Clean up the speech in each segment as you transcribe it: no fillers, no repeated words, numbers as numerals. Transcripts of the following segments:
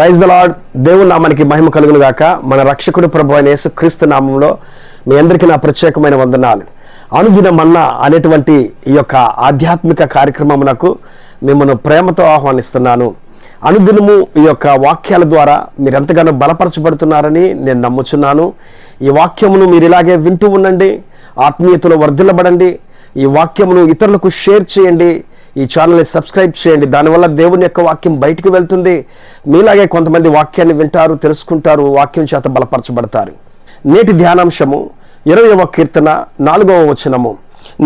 Praise the lord. దేవుని నామానికి మహిమ కలుగును గాక. మన రక్షకుడు ప్రభు అయిన యేసుక్రీస్తు నామంలో మీ అందరికీ నా ప్రత్యేకమైన వందనాలు. అనుదిన మన్నా అనేటువంటి ఈ యొక్క ఆధ్యాత్మిక కార్యక్రమమునకు మిమ్మల్ని ప్రేమతో ఆహ్వానిస్తున్నాను. అనుదినము ఈ యొక్క వాక్యాల ద్వారా మీరు ఎంతగానో బలపరచబడుతున్నారని నేను నమ్ముచున్నాను. ఈ వాక్యమును మీరు ఇలాగే వింటూ ఉండండి, ఆత్మీయతలో వర్ధిల్లబడండి. ఈ వాక్యమును ఇతరులకు షేర్ చేయండి, ఈ ఛానల్ని సబ్స్క్రైబ్ చేయండి. దానివల్ల దేవుని యొక్క వాక్యం బయటికి వెళ్తుంది. మీలాగే కొంతమంది వాక్యాన్ని వింటారు, తెలుసుకుంటారు, వాక్యం చేత బలపరచబడతారు. నేటి ధ్యానాంశము 20వ కీర్తన 4వ వచనము.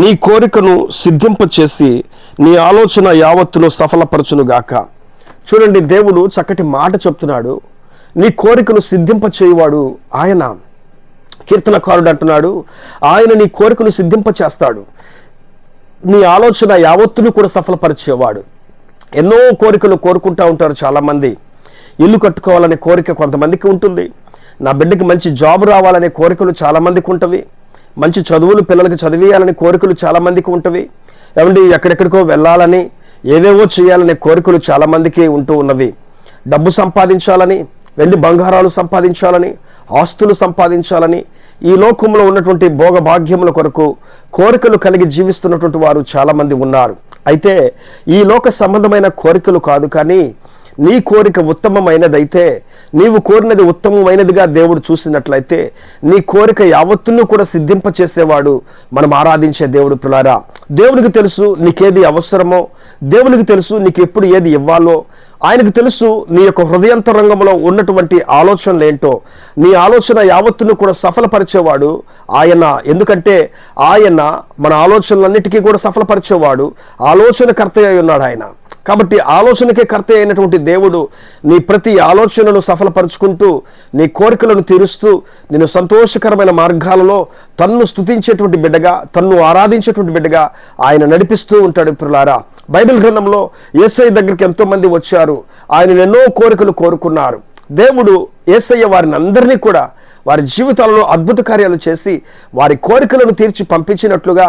నీ కోరికను సిద్ధింపచేసి నీ ఆలోచన యావత్తును సఫలపరచునుగాక. చూడండి, దేవుడు చక్కటి మాట చెప్తున్నాడు. నీ కోరికను సిద్ధింపచేయువాడు ఆయన. కీర్తనకారుడు అంటున్నాడు, ఆయన నీ కోరికను సిద్ధింపచేస్తాడు, నీ ఆలోచన యావత్తును కూడా సఫలపరిచేవాడు. ఎన్నో కోరికలు కోరుకుంటూ ఉంటారు చాలామంది. ఇల్లు కట్టుకోవాలనే కోరిక కొంతమందికి ఉంటుంది. నా బిడ్డకి మంచి జాబ్ రావాలనే కోరికలు చాలామందికి ఉంటవి. మంచి చదువులు పిల్లలకి చదివేయాలనే కోరికలు చాలామందికి ఉంటవి. ఏమండి, ఎక్కడెక్కడికో వెళ్ళాలని, ఏవేవో చేయాలనే కోరికలు చాలామందికి ఉంటూ ఉన్నవి. డబ్బు సంపాదించాలని, వెండి బంగారాలు సంపాదించాలని, ఆస్తులు సంపాదించాలని, ఈ లోకంలో ఉన్నటువంటి భోగభాగ్యముల కొరకు కోరికలు కలిగి జీవిస్తున్నటువంటి వారు చాలామంది ఉన్నారు. అయితే ఈ లోక సంబంధమైన కోరికలు కాదు, కానీ నీ కోరిక ఉత్తమమైనదైతే, నీవు కోరినది ఉత్తమమైనదిగా దేవుడు చూసినట్లయితే నీ కోరిక యావత్తును కూడా సిద్ధింపచేసేవాడు మనం ఆరాధించే దేవుడు. పిల్లారా, దేవునికి తెలుసు నీకేది అవసరమో, దేవునికి తెలుసు నీకు ఎప్పుడు ఏది ఇవ్వాలో, ఆయనకు తెలుసు నీ యొక్క హృదయాంతరంగంలో ఉన్నటువంటి ఆలోచనలు ఏంటో. నీ ఆలోచన యావత్తును కూడా సఫలపరిచేవాడు ఆయన. ఎందుకంటే ఆయన మన ఆలోచనలన్నిటికీ కూడా సఫలపరిచేవాడు, ఆలోచనకర్త అయి ఉన్నాడు ఆయన. కాబట్టి ఆలోచనకే కర్త అయినటువంటి దేవుడు నీ ప్రతి ఆలోచనను సఫలపరుచుకుంటూ, నీ కోరికలను తీరుస్తూ, నేను సంతోషకరమైన మార్గాలలో తన్ను స్తుతించేటువంటి బిడ్డగా, తన్ను ఆరాధించేటువంటి బిడ్డగా ఆయన నడిపిస్తూ ఉంటాడు. పిల్లారా, బైబిల్ గ్రంథంలో యేసయ్య దగ్గరికి ఎంతోమంది వచ్చారు, ఆయన ఎన్నో కోరికలు కోరుకున్నారు. దేవుడు యేసయ్య వారిని అందరినీ కూడా వారి జీవితాలలో అద్భుత కార్యాలు చేసి వారి కోరికలను తీర్చి పంపించినట్లుగా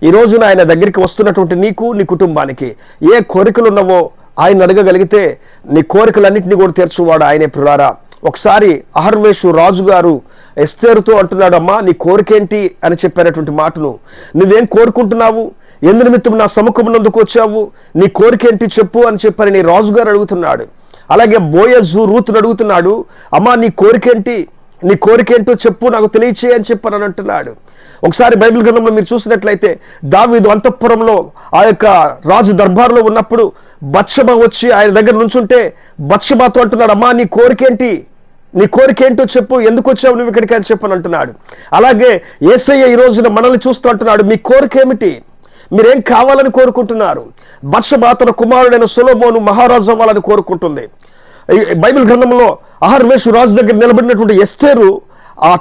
ఈ రోజున ఆయన దగ్గరికి వస్తున్నటువంటి నీకు, నీ కుటుంబానికి ఏ కోరికలు ఉన్నవో ఆయన అడగగలిగితే నీ కోరికలన్నింటినీ కూడా తీర్చువాడు ఆయనే. పిల్లారా, ఒకసారి అహర్వేషు రాజు గారు ఎస్తేరుతో అంటున్నాడు, అమ్మా నీ కోరికేంటి అని చెప్పినటువంటి మాటను, నువ్వేం కోరుకుంటున్నావు, ఎందు నిమిత్తం నా సముఖమునందుకు వచ్చావు, నీ కోరికేంటి చెప్పు అని చెప్పని నీ రాజుగారు అడుగుతున్నాడు. అలాగే బోయజు రూతును అడుగుతున్నాడు, అమ్మా నీ కోరికేంటి, నీ కోరికేంటో చెప్పు, నాకు తెలియచేయి అని చెప్పని అంటున్నాడు. ఒకసారి బైబిల్ గ్రంథంలో మీరు చూసినట్లయితే దావీదు అంతఃపురంలో ఆ యొక్క రాజు దర్బార్లో ఉన్నప్పుడు బత్షెబ వచ్చి ఆయన దగ్గర నుంచుంటే బత్షెబతో అంటున్నాడు, అమ్మా నీ కోరికేంటి, నీ కోరికేంటో చెప్పు, ఎందుకు వచ్చావు నువ్వు ఇక్కడికి అని చెప్పని అంటున్నాడు. అలాగే యేసయ్య ఈ రోజున మనల్ని చూస్తూ అంటున్నాడు, మీ కోరికేమిటి, మీరేం కావాలని కోరుకుంటున్నారు. బత్షెబ తన కుమారుడైన సొలొమోను మహారాజు అవ్వాలని కోరుకుంటుంది. బైబిల్ గ్రంథంలో అహర్వేషు రాజు దగ్గర నిలబడినటువంటి ఎస్తేరు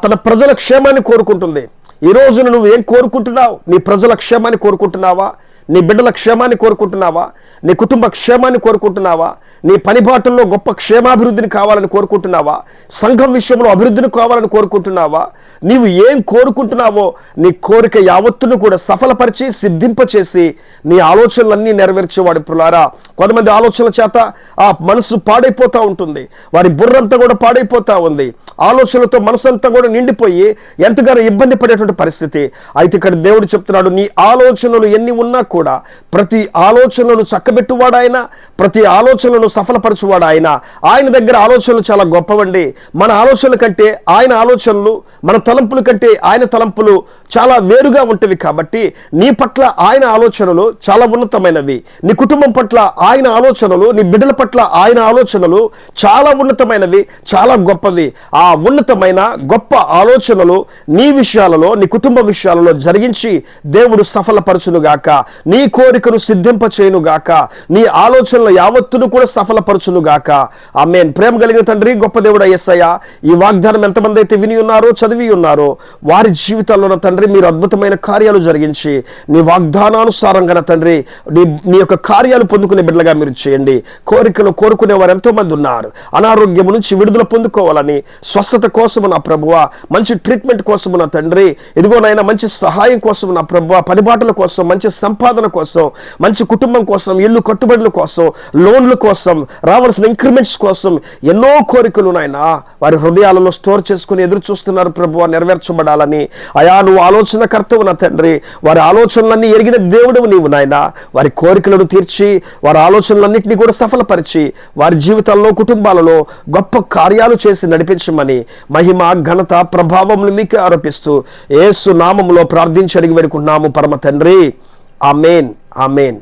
తన ప్రజల క్షేమాన్ని కోరుకుంటుంది. ఈ రోజున నువ్వు ఏం కోరుకుంటున్నావు? నీ ప్రజల క్షేమాన్ని కోరుకుంటున్నావా? నీ బిడ్డల క్షేమాన్ని కోరుకుంటున్నావా? నీ కుటుంబ క్షేమాన్ని కోరుకుంటున్నావా? నీ పనిబాటల్లో గొప్ప క్షేమాభివృద్ధిని కావాలని కోరుకుంటున్నావా? సంఘం విషయంలో అభివృద్ధిని కావాలని కోరుకుంటున్నావా? నీవు ఏం కోరుకుంటున్నావో నీ కోరిక యావత్తును కూడా సఫలపరిచి సిద్ధింపచేసి నీ ఆలోచనలన్నీ నెరవేర్చేవాడు. పిల్లారా, కొంతమంది ఆలోచనల చేత ఆ మనసు పాడైపోతూ ఉంటుంది, వారి బుర్రంతా కూడా పాడైపోతూ ఉంది, ఆలోచనలతో మనసంతా కూడా నిండిపోయి ఎంతగానో ఇబ్బంది పడేటువంటి పరిస్థితి. అయితే ఇక్కడ దేవుడు చెప్తున్నాడు, నీ ఆలోచనలు ఎన్ని ఉన్నా కూడా ప్రతి ఆలోచనలను చక్కబెట్టువాడు ఆయన, ప్రతి ఆలోచనలను సఫలపరచువాడు ఆయన. ఆయన దగ్గర ఆలోచనలు చాలా గొప్పవండి. మన ఆలోచనల కంటే ఆయన ఆలోచనలు, మన తలంపుల కంటే ఆయన తలంపులు చాలా వేరుగా ఉంటవి. కాబట్టి నీ పట్ల ఆయన ఆలోచనలు చాలా ఉన్నతమైనవి, నీ కుటుంబం పట్ల ఆయన ఆలోచనలు, నీ బిడ్డల పట్ల ఆయన ఆలోచనలు చాలా ఉన్నతమైనవి, చాలా గొప్పవి. ఆ ఉన్నతమైన గొప్ప ఆలోచనలు నీ విషయాలలో, నీ కుటుంబ విషయాలలో జరిగించి దేవుడు సఫలపరచునుగాక, నీ కోరికను సిద్ధింపచేయునుగాక, నీ ఆలోచనలు యావత్తును కూడా సఫలపరచునుగాక. ఆమేన్. ప్రేమ కలిగిన తండ్రి, గొప్ప దేవుడు యేసయ్య, ఈ వాగ్దానం ఎంతమంది అయితే విని ఉన్నారో, చదివి ఉన్నారో వారి జీవితాల్లో తండ్రి మీరు అద్భుతమైన కార్యాలు జరిగించి నీ వాగ్దానానుసారంగా తండ్రి నీ యొక్క కార్యాలు పొందుకునే బిడ్డలుగా మీరు చేయండి. కోరికలు కోరుకునే వారు ఎంతో మంది ఉన్నారు. అనారోగ్యం నుంచి విడుదల పొందుకోవాలని, స్వస్థత కోసము నా ప్రభువా, మంచి ట్రీట్మెంట్ కోసము నా తండ్రి, ఇదిగోనైనా మంచి సహాయం కోసము నా ప్రభువా, పనిబాటల కోసం, మంచి సంపాదన సంపాదన కోసం, మంచి కుటుంబం కోసం, ఇల్లు కట్టుబడుల కోసం, లోన్ల కోసం, రావాల్సిన ఇంక్రిమెంట్స్ కోసం ఎన్నో కోరికలు నాయన వారి హృదయాలలో స్టోర్ చేసుకుని ఎదురు చూస్తున్నారు ప్రభువా, నెరవేర్చబడాలని. అయా నువ్వు ఆలోచనకర్తవు నా తండ్రి, వారి ఆలోచనలన్నీ ఎరిగిన దేవుడవు నీవు నాయన. వారి కోరికలను తీర్చి వారి ఆలోచనలన్నింటినీ కూడా సఫలపరిచి వారి జీవితాల్లో, కుటుంబాలలో గొప్ప కార్యాలు చేసి నడిపించమని మహిమ, ఘనత, ప్రభావములు మీకు ఆరోపిస్తూ యేసు నామములో ప్రార్థించి అడిగి వేడుకుంటున్నాము పరమ తండ్రి. ఆమేన్, ఆమేన్.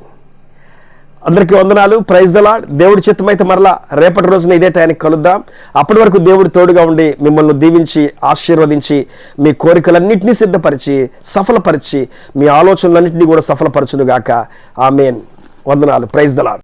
అందరికీ వందనాలు. Praise the lord. దేవుడి చిత్తమైతే మరలా రేపటి రోజున ఇదే టైంకి కలుద్దాం. అప్పటి వరకు దేవుడు తోడుగా ఉండి మిమ్మల్ని దీవించి ఆశీర్వదించి మీ కోరికలన్నింటినీ సిద్ధపరిచి సఫలపరిచి మీ ఆలోచనలన్నింటినీ కూడా సఫలపరచునుగాక. ఆమేన్. వందనాలు. Praise the lord.